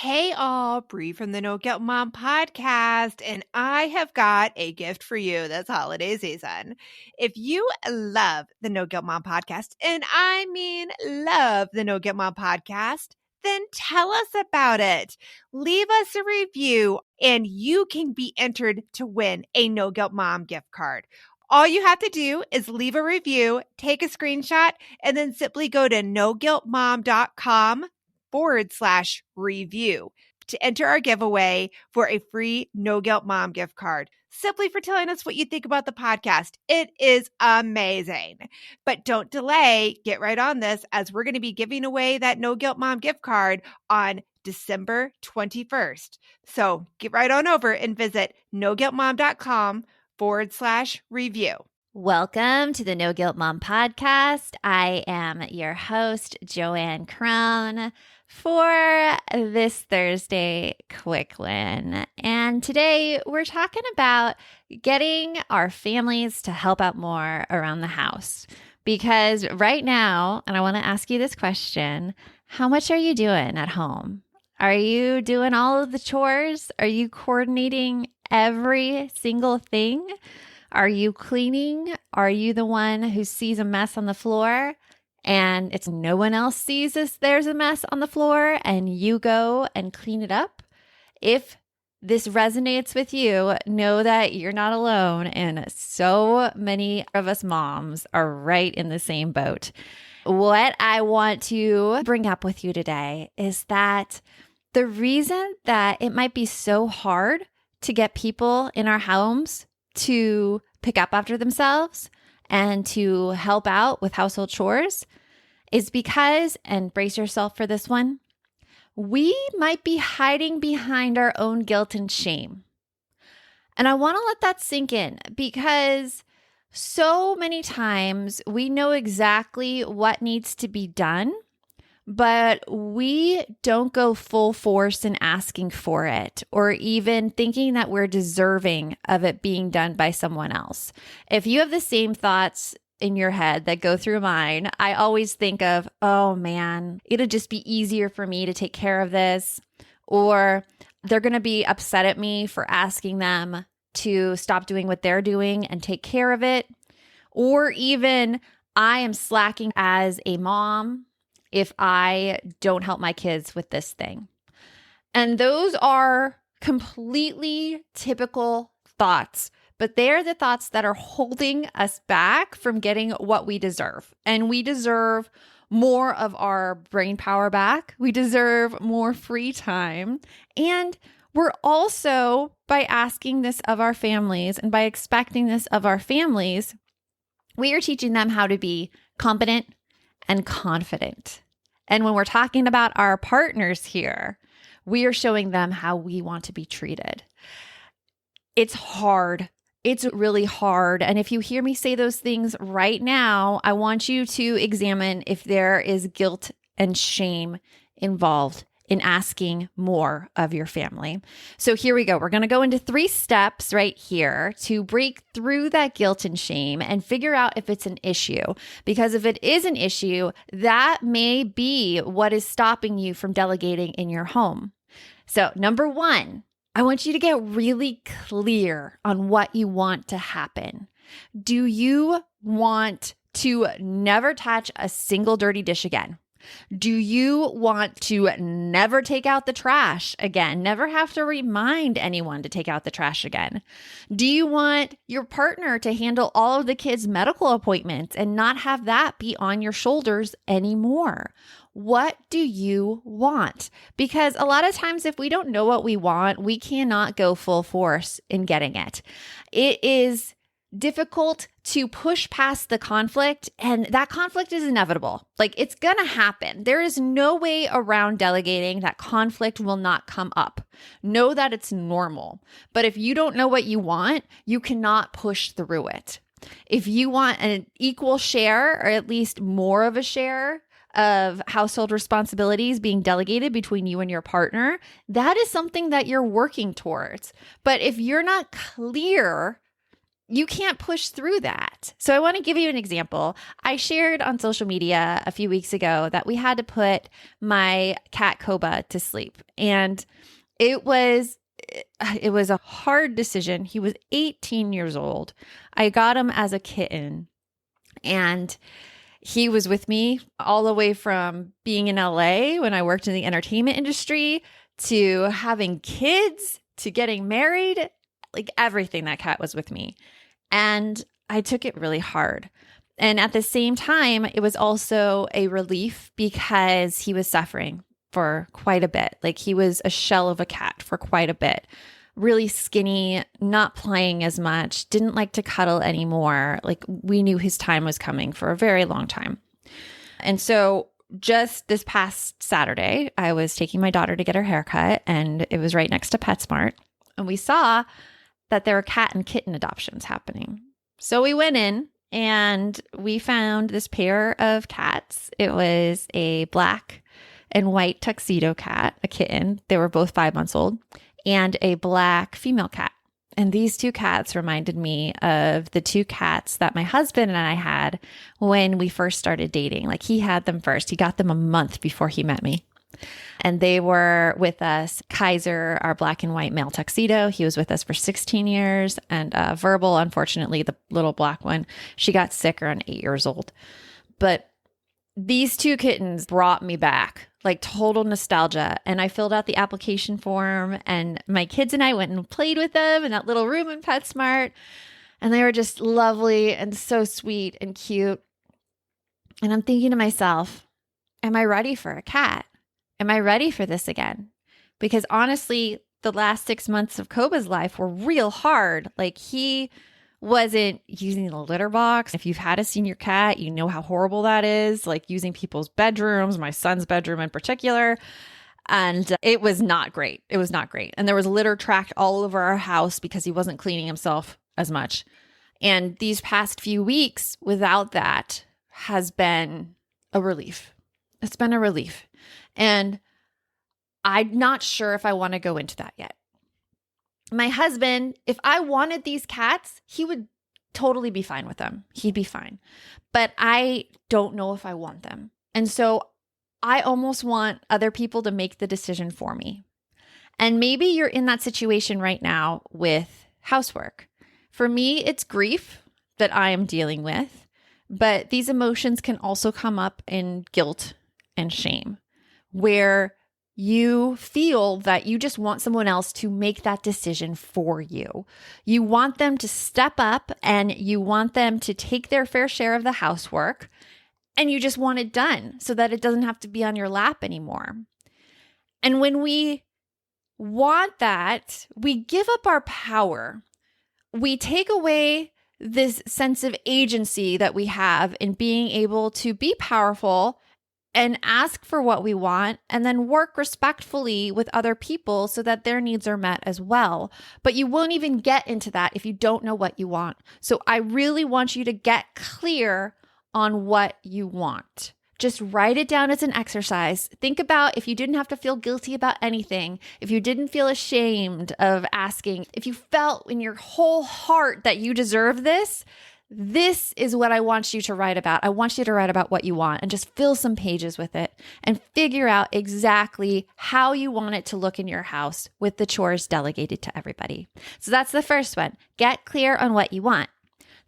Hey all, Bree from the No Guilt Mom podcast, and I have got a gift for you this holiday season. If you love the No Guilt Mom podcast, and I mean love the No Guilt Mom podcast, then tell us about it. Leave us a review, and you can be entered to win a No Guilt Mom gift card. All you have to do is leave a review, take a screenshot, and then simply go to noguiltmom.com/review to enter our giveaway for a free No Guilt Mom gift card, simply for telling us what you think about the podcast. It is amazing. But don't delay. Get right on this, as we're going to be giving away that No Guilt Mom gift card on December 21st. So get right on over and visit noguiltmom.com/review. Welcome to the No Guilt Mom podcast. I am your host, Joanne Crone, for this Thursday quick win. And today we're talking about getting our families to help out more around the house. Because right now, and I want to ask you this question, how much are you doing at home? Are you doing all of the chores? Are you coordinating every single thing? Are you cleaning? Are you the one who sees a mess on the floor and it's no one else sees there's a mess on the floor and you go and clean it up? If this resonates with you, know that you're not alone, and so many of us moms are right in the same boat. What I want to bring up with you today is that the reason that it might be so hard to get people in our homes to pick up after themselves and to help out with household chores is because, and brace yourself for this one, we might be hiding behind our own guilt and shame. And I want to let that sink in, because so many times we know exactly what needs to be done, but we don't go full force in asking for it, or even thinking that we're deserving of it being done by someone else. If you have the same thoughts in your head that go through mine, I always think of, oh man, it'll just be easier for me to take care of this, or they're going to be upset at me for asking them to stop doing what they're doing and take care of it, or even I am slacking as a mom if I don't help my kids with this thing. And those are completely typical thoughts, but they're the thoughts that are holding us back from getting what we deserve. And we deserve more of our brain power back. We deserve more free time. And we're also, by asking this of our families and by expecting this of our families, we are teaching them how to be competent and confident. And when we're talking about our partners here, we are showing them how we want to be treated. It's hard. It's really hard. And if you hear me say those things right now, I want you to examine if there is guilt and shame involved in asking more of your family. So here we go. We're going to go into 3 steps right here to break through that guilt and shame and figure out if it's an issue. Because if it is an issue, that may be what is stopping you from delegating in your home. So number 1, I want you to get really clear on what you want to happen. Do you want to never touch a single dirty dish again? Do you want to never take out the trash again? Never have to remind anyone to take out the trash again? Do you want your partner to handle all of the kids' medical appointments and not have that be on your shoulders anymore? What do you want? Because a lot of times if we don't know what we want, we cannot go full force in getting it. It is difficult to push past the conflict, and that conflict is inevitable. Like, it's going to happen. There is no way around delegating that conflict will not come up. Know that it's normal. But if you don't know what you want, you cannot push through it. If you want an equal share, or at least more of a share of household responsibilities being delegated between you and your partner, that is something that you're working towards. But if you're not clear, you can't push through that. So I want to give you an example. I shared on social media a few weeks ago that we had to put my cat Koba to sleep. And it was a hard decision. He was 18 years old. I got him as a kitten, and he was with me all the way from being in LA when I worked in the entertainment industry to having kids to getting married. Like everything, that cat was with me. And I took it really hard. And at the same time, it was also a relief because he was suffering for quite a bit. Like he was a shell of a cat for quite a bit. Really skinny, not playing as much, didn't like to cuddle anymore. Like we knew his time was coming for a very long time. And so just this past Saturday, I was taking my daughter to get her haircut, and it was right next to PetSmart. And we saw that there were cat and kitten adoptions happening. So we went in and we found this pair of cats. It was a black and white tuxedo cat, a kitten. They were both 5 months old, and a black female cat. And these two cats reminded me of the two cats that my husband and I had when we first started dating. Like he had them first. He got them a month before he met me. And they were with us. Kaiser, our black and white male tuxedo, he was with us for 16 years. And Verbal, unfortunately, the little black one, she got sick around 8 years old. But these two kittens brought me back, like total nostalgia. And I filled out the application form, and my kids and I went and played with them in that little room in PetSmart. And they were just lovely and so sweet and cute. And I'm thinking to myself, am I ready for a cat? Am I ready for this again? Because honestly, the last 6 months of Koba's life were real hard. Like he wasn't using the litter box. If you've had a senior cat, you know how horrible that is. Like using people's bedrooms, my son's bedroom in particular. And it was not great. It was not great. And there was litter tracked all over our house because he wasn't cleaning himself as much. And these past few weeks without that has been a relief. It's been a relief. And I'm not sure if I want to go into that yet. My husband, if I wanted these cats, he would totally be fine with them. He'd be fine. But I don't know if I want them. And so I almost want other people to make the decision for me. And maybe you're in that situation right now with housework. For me, it's grief that I am dealing with. But these emotions can also come up in guilt and shame, where you feel that you just want someone else to make that decision for you. You want them to step up and you want them to take their fair share of the housework, and you just want it done so that it doesn't have to be on your lap anymore. And when we want that, we give up our power. We take away this sense of agency that we have in being able to be powerful and ask for what we want, and then work respectfully with other people so that their needs are met as well. But you won't even get into that if you don't know what you want. So I really want you to get clear on what you want. Just write it down as an exercise. Think about if you didn't have to feel guilty about anything, if you didn't feel ashamed of asking, if you felt in your whole heart that you deserve this. This is what I want you to write about. I want you to write about what you want and just fill some pages with it and figure out exactly how you want it to look in your house with the chores delegated to everybody. So that's the first one. Get clear on what you want.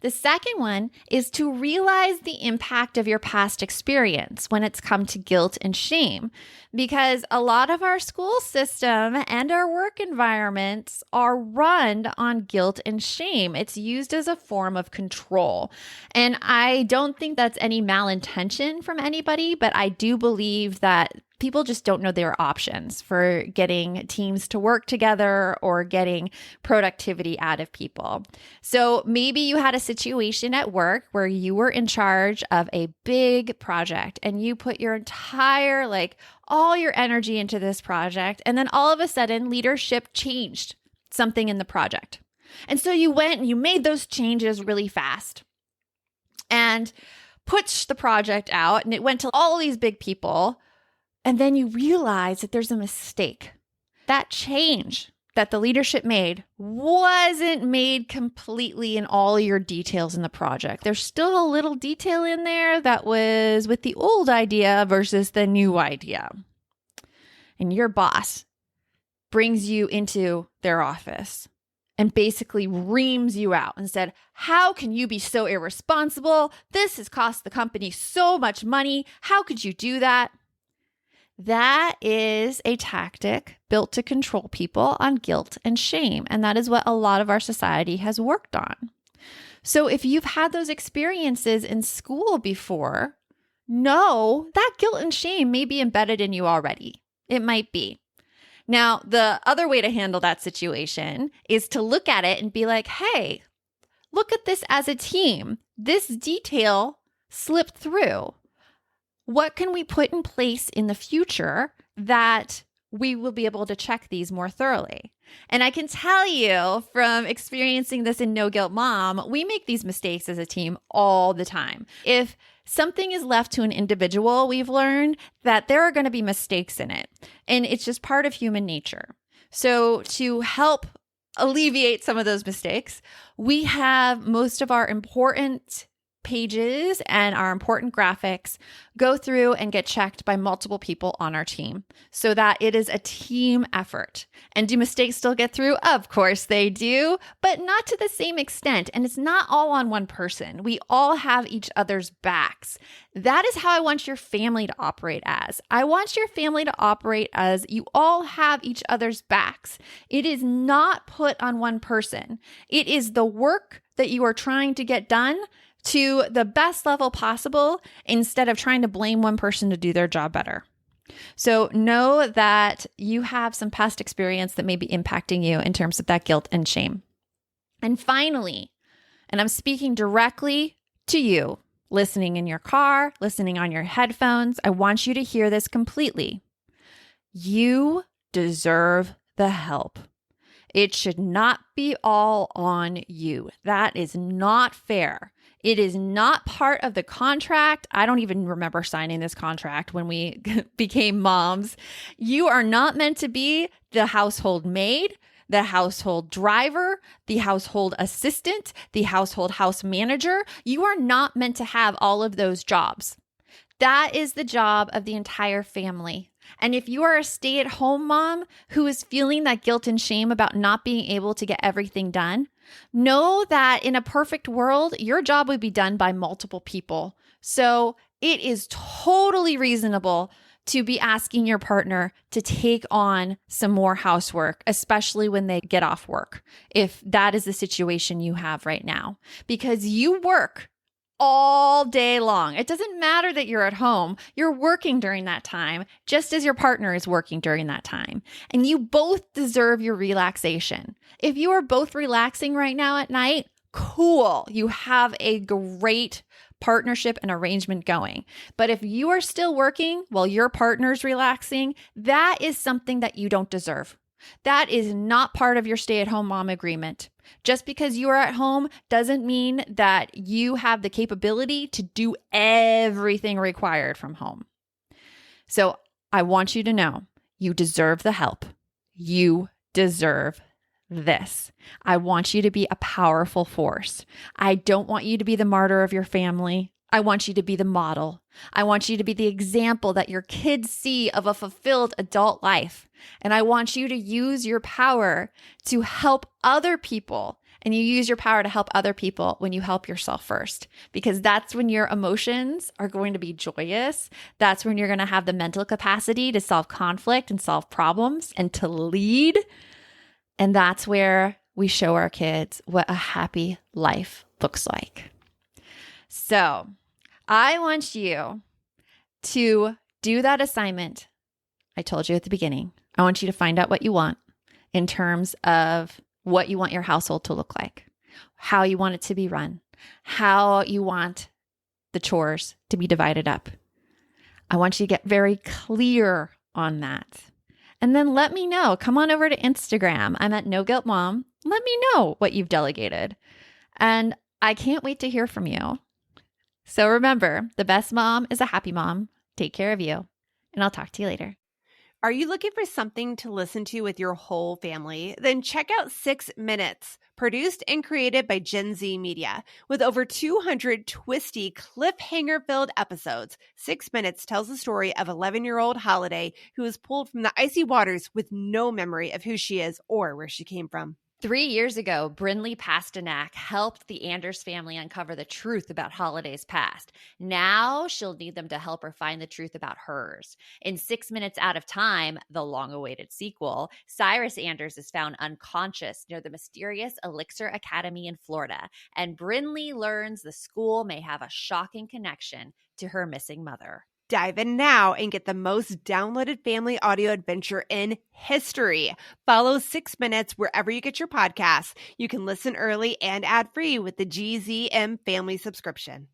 The second one is to realize the impact of your past experience when it's come to guilt and shame, because a lot of our school system and our work environments are run on guilt and shame. It's used as a form of control. And I don't think that's any malintention from anybody, but I do believe that people just don't know their options for getting teams to work together or getting productivity out of people. So maybe you had a situation at work where you were in charge of a big project and you put your entire, all your energy into this project. And then all of a sudden, leadership changed something in the project. And so you went and you made those changes really fast and pushed the project out, and it went to all these big people. And then you realize that there's a mistake. That change that the leadership made wasn't made completely in all your details in the project. There's still a little detail in there that was with the old idea versus the new idea. And your boss brings you into their office and basically reams you out and said, how can you be so irresponsible? This has cost the company so much money. How could you do that? That is a tactic built to control people on guilt and shame. And that is what a lot of our society has worked on. So if you've had those experiences in school before, know that guilt and shame may be embedded in you already. It might be. Now, the other way to handle that situation is to look at it and be like, hey, look at this as a team. This detail slipped through. What can we put in place in the future that we will be able to check these more thoroughly? And I can tell you from experiencing this in No Guilt Mom, we make these mistakes as a team all the time. If something is left to an individual, we've learned that there are going to be mistakes in it. And it's just part of human nature. So to help alleviate some of those mistakes, we have most of our important pages and our important graphics go through and get checked by multiple people on our team so that it is a team effort. And do mistakes still get through? Of course they do, but not to the same extent. And it's not all on one person. We all have each other's backs. That is how I want your family to operate as. I want your family to operate as you all have each other's backs. It is not put on one person. It is the work that you are trying to get done to the best level possible instead of trying to blame one person to do their job better. So know that you have some past experience that may be impacting you in terms of that guilt and shame. And finally, and I'm speaking directly to you, listening in your car, listening on your headphones, I want you to hear this completely. You deserve the help. It should not be all on you. That is not fair. It is not part of the contract. I don't even remember signing this contract when we became moms. You are not meant to be the household maid, the household driver, the household assistant, the household house manager. You are not meant to have all of those jobs. That is the job of the entire family. And if you are a stay-at-home mom who is feeling that guilt and shame about not being able to get everything done, know that in a perfect world, your job would be done by multiple people. So it is totally reasonable to be asking your partner to take on some more housework, especially when they get off work, if that is the situation you have right now, because you work all day long. It doesn't matter that you're at home. You're working during that time, just as your partner is working during that time. And you both deserve your relaxation. If you are both relaxing right now at night, cool. You have a great partnership and arrangement going. But if you are still working while your partner's relaxing, that is something that you don't deserve. That is not part of your stay-at-home mom agreement. Just because you are at home doesn't mean that you have the capability to do everything required from home. So I want you to know you deserve the help. You deserve this. I want you to be a powerful force. I don't want you to be the martyr of your family. I want you to be the model. I want you to be the example that your kids see of a fulfilled adult life. And I want you to use your power to help other people. And you use your power to help other people when you help yourself first, because that's when your emotions are going to be joyous. That's when you're going to have the mental capacity to solve conflict and solve problems and to lead. And that's where we show our kids what a happy life looks like. So I want you to do that assignment I told you at the beginning. I want you to find out what you want in terms of what you want your household to look like, how you want it to be run, how you want the chores to be divided up. I want you to get very clear on that. And then let me know. Come on over to Instagram. I'm at No Guilt Mom. Let me know what you've delegated. And I can't wait to hear from you. So remember, the best mom is a happy mom. Take care of you. And I'll talk to you later. Are you looking for something to listen to with your whole family? Then check out 6 Minutes, produced and created by Gen Z Media. With over 200 twisty, cliffhanger-filled episodes, 6 Minutes tells the story of 11-year-old Holiday, who is pulled from the icy waters with no memory of who she is or where she came from. 3 years ago, Brinley Pasternak helped the Anders family uncover the truth about Holiday's past. Now she'll need them to help her find the truth about hers. In 6 Minutes Out of Time, the long-awaited sequel, Cyrus Anders is found unconscious near the mysterious Elixir Academy in Florida, and Brinley learns the school may have a shocking connection to her missing mother. Dive in now and get the most downloaded family audio adventure in history. Follow 6 Minutes wherever you get your podcasts. You can listen early and ad-free with the GZM family subscription.